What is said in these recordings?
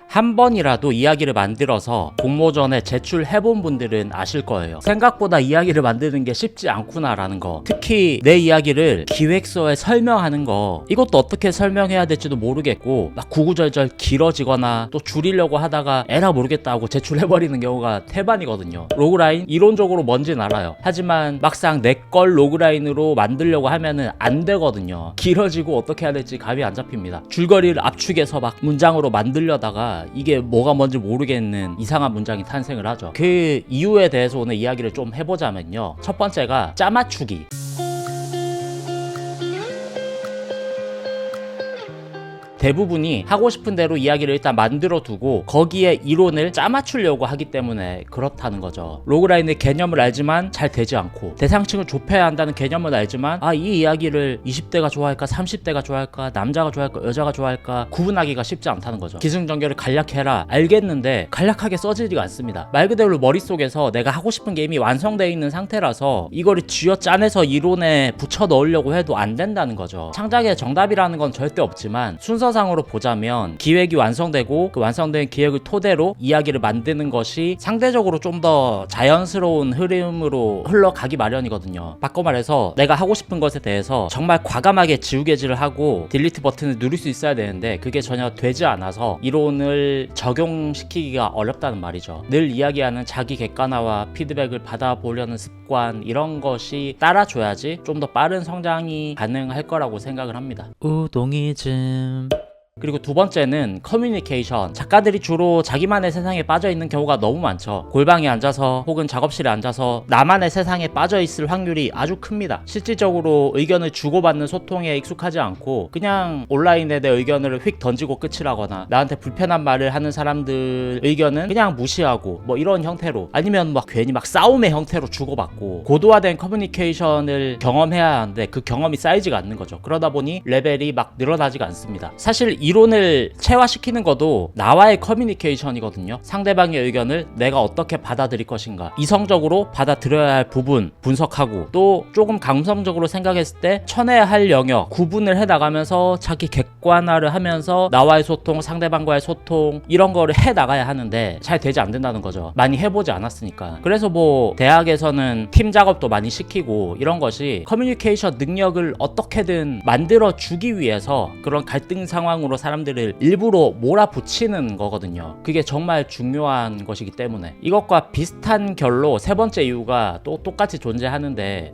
한 번이라도 이야기를 만들어서 공모전에 제출해본 분들은 아실 거예요. 생각보다 이야기를 만드는 게 쉽지 않구나라는 거. 특히 내 이야기를 기획서에 설명하는 거, 이것도 어떻게 설명해야 될지도 모르겠고 막 구구절절 길어지거나 또 줄이려고 하다가 에라 모르겠다 하고 제출해버리는 경우가 태반이거든요. 로그라인 이론적으로 뭔지는 알아요. 하지만 막상 내 걸 로그라인으로 만들려고 하면은 안 되거든요. 길어지고 어떻게 해야 될지 감이 안 잡힙니다. 줄거리를 압축해서 막 문장으로 만들려다가 이게 뭐가 뭔지 모르겠는 이상한 문장이 탄생을 하죠. 그 이유에 대해서 오늘 이야기를 좀 해보자면요. 첫 번째가 짜맞추기. 대부분이 하고 싶은 대로 이야기를 일단 만들어 두고 거기에 이론을 짜맞추려고 하기 때문에 그렇다는 거죠. 로그라인의 개념을 알지만 잘 되지 않고, 대상층을 좁혀야 한다는 개념을 알지만 이 이야기를 20대가 좋아할까 30대가 좋아할까 남자가 좋아할까 여자가 좋아할까 구분하기가 쉽지 않다는 거죠. 기승전결을 간략해라 알겠는데 간략하게 써지지가 않습니다. 말 그대로 머릿속에서 내가 하고 싶은 게 이미 완성되어 있는 상태라서 이거를 쥐어짜내서 이론에 붙여 넣으려고 해도 안 된다는 거죠. 창작의 정답이라는 건 절대 없지만 순서상으로 보자면 기획이 완성되고 그 완성된 기획을 토대로 이야기를 만드는 것이 상대적으로 좀 더 자연스러운 흐름으로 흘러가기 마련이거든요. 바꿔 말해서 내가 하고 싶은 것에 대해서 정말 과감하게 지우개질을 하고 딜리트 버튼을 누릴 수 있어야 되는데 그게 전혀 되지 않아서 이론을 적용시키기가 어렵다는 말이죠. 늘 이야기하는 자기 객관화와 피드백을 받아보려는 습관, 이런 것이 따라줘야지 좀 더 빠른 성장이 가능할 거라고 생각을 합니다. 우동이즘. 그리고 두 번째는 커뮤니케이션. 작가들이 주로 자기만의 세상에 빠져 있는 경우가 너무 많죠. 골방에 앉아서 혹은 작업실에 앉아서 나만의 세상에 빠져 있을 확률이 아주 큽니다. 실질적으로 의견을 주고받는 소통에 익숙하지 않고 그냥 온라인에 내 의견을 휙 던지고 끝이라거나 나한테 불편한 말을 하는 사람들 의견은 그냥 무시하고 뭐 이런 형태로, 아니면 막 괜히 막 싸움의 형태로 주고받고, 고도화된 커뮤니케이션을 경험해야 하는데 그 경험이 쌓이지가 않는 거죠. 그러다 보니 레벨이 막 늘어나지가 않습니다. 사실 이론을 체화시키는 것도 나와의 커뮤니케이션이거든요. 상대방의 의견을 내가 어떻게 받아들일 것인가, 이성적으로 받아들여야 할 부분 분석하고, 또 조금 감성적으로 생각했을 때 쳐내야 할 영역 구분을 해나가면서 자기 객관화를 하면서 나와의 소통, 상대방과의 소통, 이런 거를 해나가야 하는데 잘 되지 않는다는 거죠. 많이 해보지 않았으니까. 그래서 뭐 대학에서는 팀 작업도 많이 시키고 이런 것이 커뮤니케이션 능력을 어떻게든 만들어주기 위해서 그런 갈등 상황으로 사람들을 일부러 몰아붙이는 거거든요. 그게 정말 중요한 것이기 때문에. 이것과 비슷한 결로 세 번째 이유가 또 똑같이 존재하는데,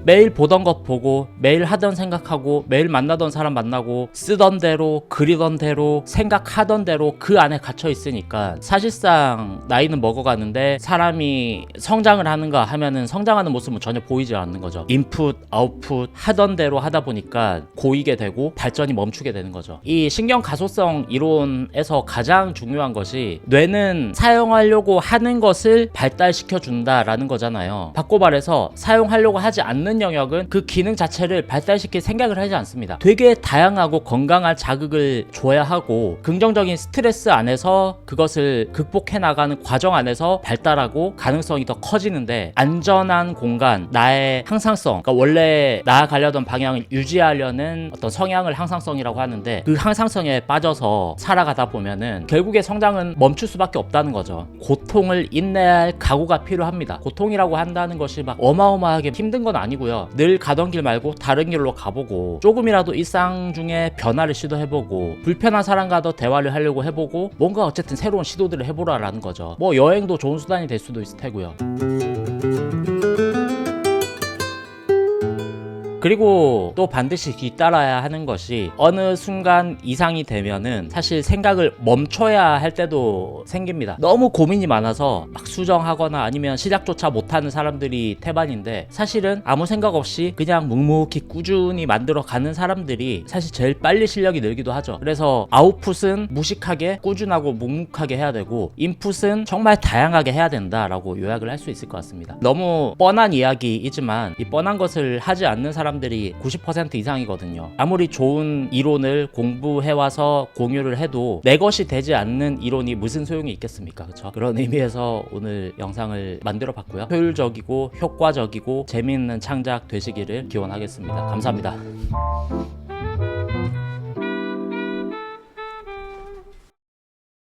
매일 보던 것 보고 매일 하던 생각하고 매일 만나던 사람 만나고 쓰던 대로 그리던 대로 생각하던 대로 그 안에 갇혀 있으니까 사실상 나이는 먹어가는데 사람이 성장을 하는가 하면은 성장하는 모습은 전혀 보이지 않는 거죠. 인풋 아웃풋 하던 대로 하다 보니까 고이게 되고 발전이 멈추게 되는 거죠. 이 신경 가소성 이론에서 가장 중요한 것이 뇌는 사용하려고 하는 것을 발달시켜 준다라는 거잖아요. 바꿔 말해서 사용하려고 하지 않는 영역은 그 기능 자체를 발달시킬 생각을 하지 않습니다. 되게 다양하고 건강한 자극을 줘야 하고 긍정적인 스트레스 안에서 그것을 극복해 나가는 과정 안에서 발달하고 가능성이 더 커지는데, 안전한 공간, 나의 항상성, 그러니까 원래 나아가려던 방향을 유지하려는 어떤 성향을 항상성이라고 하는데 그 항상성에 빠져서 살아가다 보면은 결국에 성장은 멈출 수밖에 없다는 거죠. 고통을 인내할 각오가 필요합니다. 고통이라고 한다는 것이 막 어마어마하게 힘든 건 아니고요. 늘 가던 길 말고 다른 길로 가보고 조금이라도 일상 중에 변화를 시도해보고 불편한 사람과도 대화를 하려고 해보고 뭔가 어쨌든 새로운 시도들을 해보라라는 거죠. 뭐 여행도 좋은 수단이 될 수도 있을 테고요. 그리고 또 반드시 뒤따라야 하는 것이, 어느 순간 이상이 되면은 사실 생각을 멈춰야 할 때도 생깁니다. 너무 고민이 많아서 막 수정하거나 아니면 시작조차 못하는 사람들이 태반인데, 사실은 아무 생각 없이 그냥 묵묵히 꾸준히 만들어가는 사람들이 사실 제일 빨리 실력이 늘기도 하죠. 그래서 아웃풋은 무식하게 꾸준하고 묵묵하게 해야 되고 인풋은 정말 다양하게 해야 된다라고 요약을 할 수 있을 것 같습니다. 너무 뻔한 이야기이지만 이 뻔한 것을 하지 않는 사람들이 90% 이상이거든요. 아무리 좋은 이론을 공부해와서 공유를 해도 내 것이 되지 않는 이론이 무슨 소용이 있겠습니까? 그렇죠? 그런 의미에서 오늘 영상을 만들어 봤고요. 효율적이고 효과적이고 재미있는 창작 되시기를 기원하겠습니다. 감사합니다.